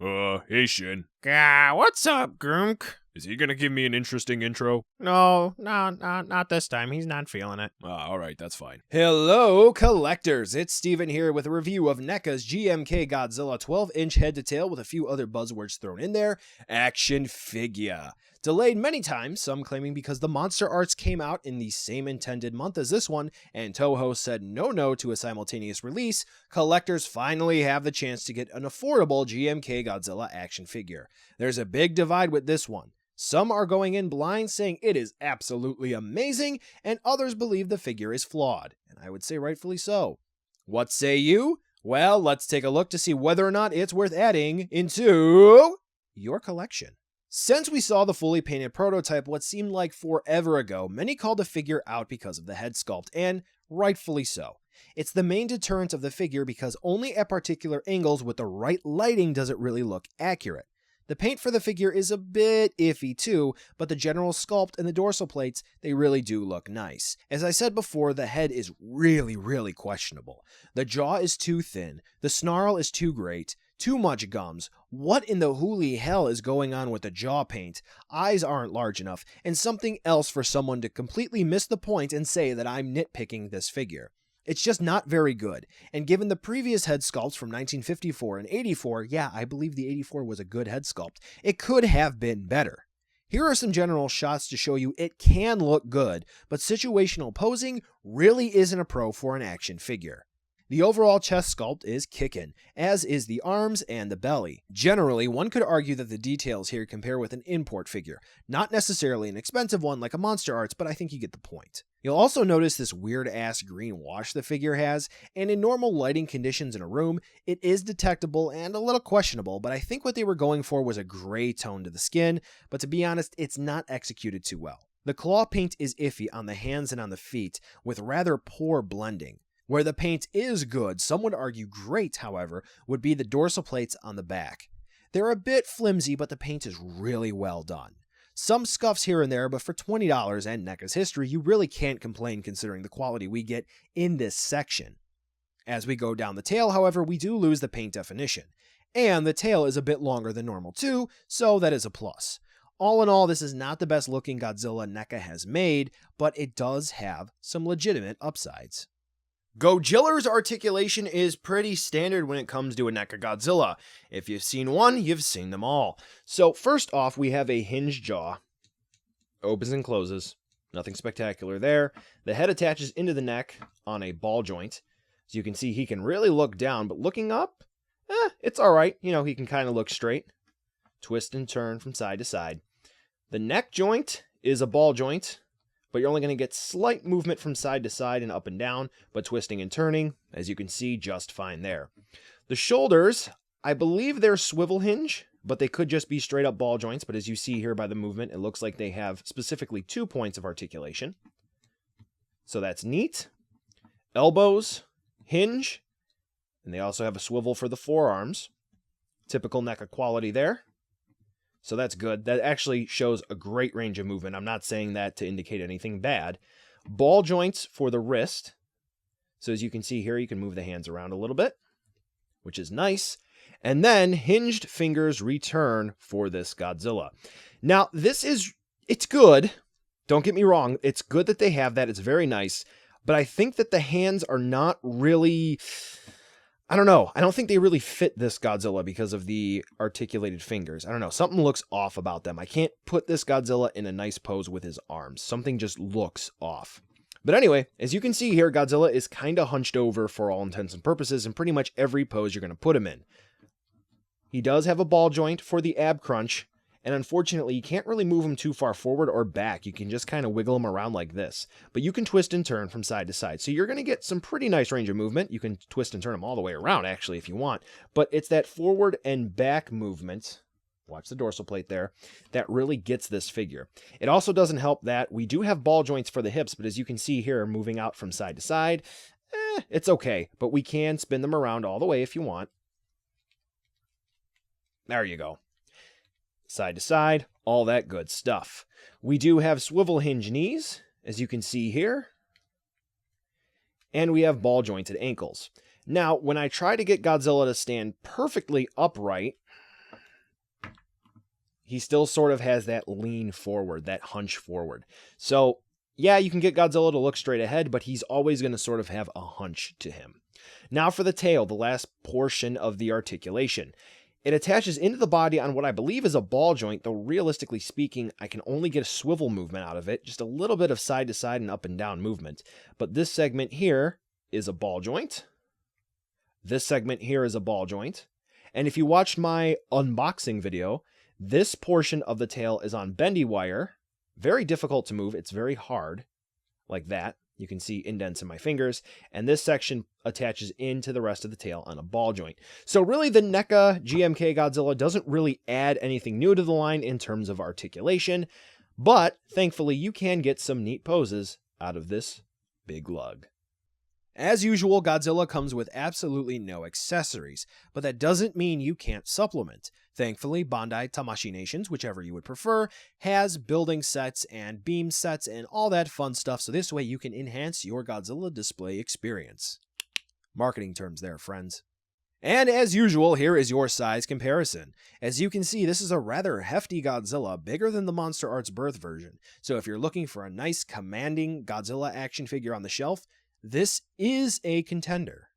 Hey Shin. What's up, Groomk? Is he gonna give me an interesting intro? No, not this time. He's not feeling it. Alright, that's fine. Hello, collectors! It's Steven here with a review of NECA's GMK Godzilla 12-inch head-to-tail with a few other buzzwords thrown in there. Action figure. Delayed many times, some claiming because the monster arts came out in the same intended month as this one, and Toho said no to a simultaneous release, collectors finally have the chance to get an affordable GMK Godzilla action figure. There's a big divide with this one. Some are going in blind saying it is absolutely amazing, and others believe the figure is flawed, and I would say rightfully so. What say you? Well, let's take a look to see whether or not it's worth adding into your collection. Since we saw the fully painted prototype what seemed like forever ago, many called the figure out because of the head sculpt, and rightfully so. It's the main deterrent of the figure because only at particular angles with the right lighting does it really look accurate. The paint for the figure is a bit iffy too, but the general sculpt and the dorsal plates, they really do look nice. As I said before, the head is really questionable. The jaw is too thin, the snarl is too great, too much gums. What in the hooly hell is going on with the jaw paint? Eyes aren't large enough, and something else for someone to completely miss the point and say that I'm nitpicking this figure. It's just not very good, and given the previous head sculpts from 1954 and 84, yeah, I believe the 84 was a good head sculpt, it could have been better. Here are some general shots to show you it can look good, but situational posing really isn't a pro for an action figure. The overall chest sculpt is kickin', as is the arms and the belly. Generally, one could argue that the details here compare with an import figure. Not necessarily an expensive one like a Monster Arts, but I think you get the point. You'll also notice this weird-ass green wash the figure has, and in normal lighting conditions in a room, it is detectable and a little questionable, but I think what they were going for was a gray tone to the skin, but to be honest, it's not executed too well. The claw paint is iffy on the hands and on the feet, with rather poor blending. Where the paint is good, some would argue great, however, would be the dorsal plates on the back. They're a bit flimsy, but the paint is really well done. Some scuffs here and there, but for $20 and NECA's history, you really can't complain considering the quality we get in this section. As we go down the tail, however, we do lose the paint definition. And the tail is a bit longer than normal too, so that is a plus. All in all, this is not the best looking Godzilla NECA has made, but it does have some legitimate upsides. Godzilla's articulation is pretty standard when it comes to a NECA Godzilla. If you've seen one, you've seen them all. So first off, we have a hinged jaw. Opens and closes. Nothing spectacular there. The head attaches into the neck on a ball joint. As you can see, he can really look down, but looking up, it's alright. You know, he can kind of look straight. Twist and turn from side to side. The neck joint is a ball joint, but you're only going to get slight movement from side to side and up and down, but twisting and turning, as you can see, just fine there. The shoulders, I believe they're swivel hinge, but they could just be straight up ball joints, but as you see here by the movement, it looks like they have specifically 2 points of articulation. So that's neat. Elbows, hinge, and they also have a swivel for the forearms. Typical NECA quality there. So that's good. That actually shows a great range of movement. I'm not saying that to indicate anything bad. Ball joints for the wrist. So as you can see here, you can move the hands around a little bit, which is nice. And then hinged fingers return for this Godzilla. Now, it's good. Don't get me wrong. It's good that they have that. It's very nice. But I think that the hands are not really... I don't know. I don't think they really fit this Godzilla because of the articulated fingers. I don't know. Something looks off about them. I can't put this Godzilla in a nice pose with his arms. Something just looks off. But anyway, as you can see here, Godzilla is kind of hunched over for all intents and purposes in pretty much every pose you're going to put him in. He does have a ball joint for the ab crunch, and unfortunately, you can't really move him too far forward or back. You can just kind of wiggle him around like this. But you can twist and turn from side to side. So you're going to get some pretty nice range of movement. You can twist and turn him all the way around, actually, if you want. But it's that forward and back movement, watch the dorsal plate there, that really gets this figure. It also doesn't help that we do have ball joints for the hips, but as you can see here, moving out from side to side, it's okay. But we can spin them around all the way if you want. There you go. Side to side, all that good stuff. We do have swivel hinge knees, as you can see here. And we have ball jointed ankles. Now, when I try to get Godzilla to stand perfectly upright, he still sort of has that lean forward, that hunch forward. So yeah, you can get Godzilla to look straight ahead, but he's always going to sort of have a hunch to him. Now for the tail, the last portion of the articulation. It attaches into the body on what I believe is a ball joint, though realistically speaking, I can only get a swivel movement out of it, just a little bit of side to side and up and down movement. But this segment here is a ball joint. This segment here is a ball joint. And if you watched my unboxing video, this portion of the tail is on bendy wire. Very difficult to move. It's very hard, like that. You can see indents in my fingers, and this section attaches into the rest of the tail on a ball joint. So really, the NECA GMK Godzilla doesn't really add anything new to the line in terms of articulation, but thankfully you can get some neat poses out of this big lug. As usual, Godzilla comes with absolutely no accessories, but that doesn't mean you can't supplement. Thankfully, Bandai Tamashii Nations, whichever you would prefer, has building sets and beam sets and all that fun stuff, so this way you can enhance your Godzilla display experience. Marketing terms there, friends. And as usual, here is your size comparison. As you can see, this is a rather hefty Godzilla, bigger than the Monster Arts Birth version, so if you're looking for a nice, commanding Godzilla action figure on the shelf, this is a contender.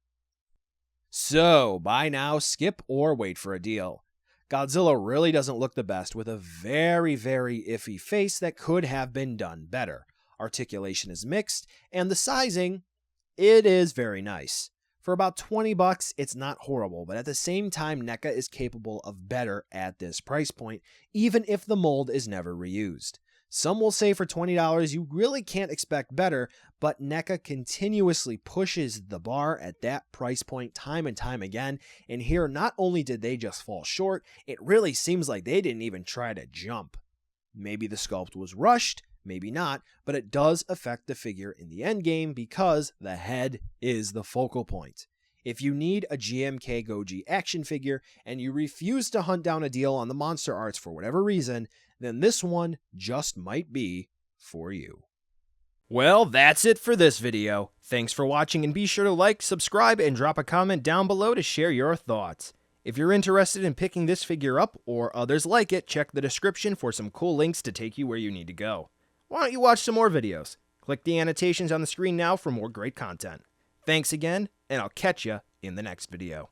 So, buy now, skip, or wait for a deal. Godzilla really doesn't look the best with a very, very iffy face that could have been done better. Articulation is mixed, and the sizing, it is very nice. For about $20, it's not horrible, but at the same time, NECA is capable of better at this price point, even if the mold is never reused. Some will say for $20 you really can't expect better, but NECA continuously pushes the bar at that price point time and time again, and here not only did they just fall short, it really seems like they didn't even try to jump. Maybe the sculpt was rushed, maybe not, but it does affect the figure in the end game because the head is the focal point. If you need a GMK Goji action figure and you refuse to hunt down a deal on the Monster Arts for whatever reason, then this one just might be for you. Well, that's it for this video. Thanks for watching, and be sure to like, subscribe, and drop a comment down below to share your thoughts. If you're interested in picking this figure up or others like it, check the description for some cool links to take you where you need to go. Why don't you watch some more videos? Click the annotations on the screen now for more great content. Thanks again, and I'll catch ya in the next video.